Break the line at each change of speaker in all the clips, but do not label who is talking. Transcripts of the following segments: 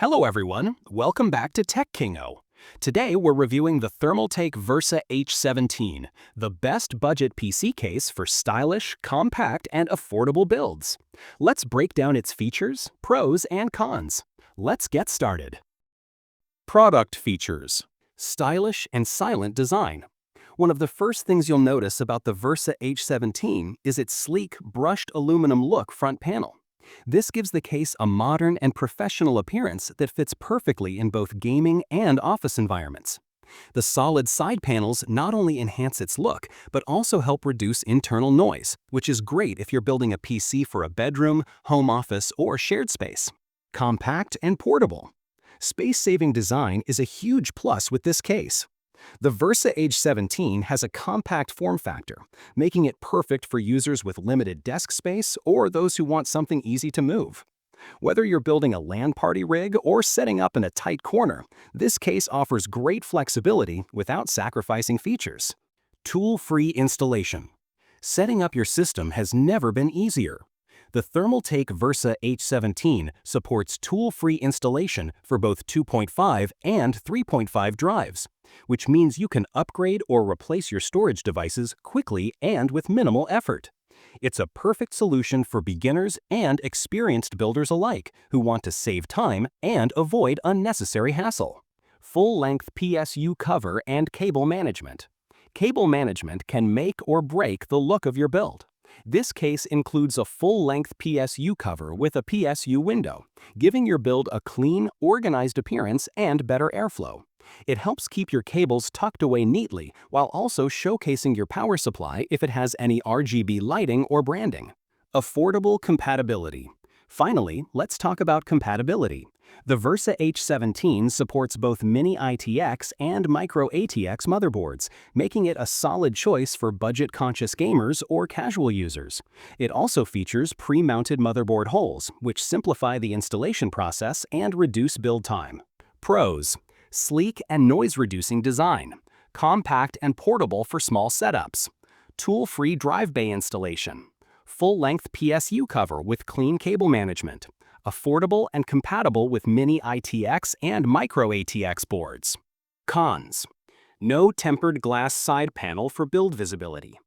Hello everyone, welcome back to Tech Kingo. Today we're reviewing the Thermaltake Versa H17, the best budget PC case for stylish, compact, and affordable builds. Let's break down its features, pros, and cons. Let's get started. Product features. Stylish and silent design. One of the first things you'll notice about the Versa H17 is its sleek, brushed aluminum look front panel. This gives the case a modern and professional appearance that fits perfectly in both gaming and office environments. The solid side panels not only enhance its look, but also help reduce internal noise, which is great if you're building a PC for a bedroom, home office, or shared space. Compact and portable. Space-saving design is a huge plus with this case. The Versa H17 has a compact form factor, making it perfect for users with limited desk space or those who want something easy to move. Whether you're building a LAN party rig or setting up in a tight corner, this case offers great flexibility without sacrificing features. Tool-free installation. Setting up your system has never been easier. The Thermaltake Versa H17 supports tool-free installation for both 2.5 and 3.5 drives, which means you can upgrade or replace your storage devices quickly and with minimal effort. It's a perfect solution for beginners and experienced builders alike who want to save time and avoid unnecessary hassle. Full-length PSU cover and cable management. Cable management can make or break the look of your build. This case includes a full-length PSU cover with a PSU window, giving your build a clean, organized appearance and better airflow. It helps keep your cables tucked away neatly while also showcasing your power supply if it has any RGB lighting or branding. Affordable compatibility. Finally, let's talk about compatibility. The Versa H17 supports both Mini ITX and Micro ATX motherboards, making it a solid choice for budget-conscious gamers or casual users. It also features pre-mounted motherboard holes, which simplify the installation process and reduce build time. Pros. Sleek and noise-reducing design. Compact and portable for small setups. Tool-free drive bay installation. Full-length PSU cover with clean cable management. Affordable and compatible with Mini ITX and Micro ATX boards. Cons. No tempered glass side panel for build visibility.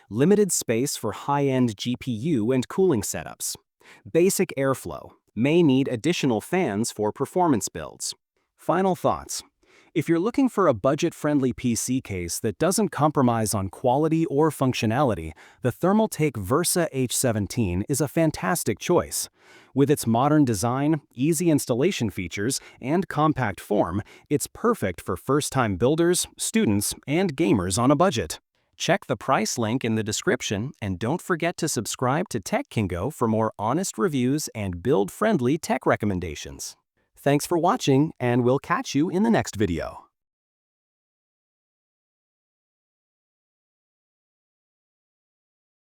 Limited space for high-end GPU and cooling setups. Basic airflow. May need additional fans for performance builds. Final thoughts. If you're looking for a budget-friendly PC case that doesn't compromise on quality or functionality, the Thermaltake Versa H17 is a fantastic choice. With its modern design, easy installation features, and compact form, it's perfect for first-time builders, students, and gamers on a budget. Check the price link in the description, and don't forget to subscribe to Tech Kingo for more honest reviews and build-friendly tech recommendations. Thanks for watching, and we'll catch you in the next video.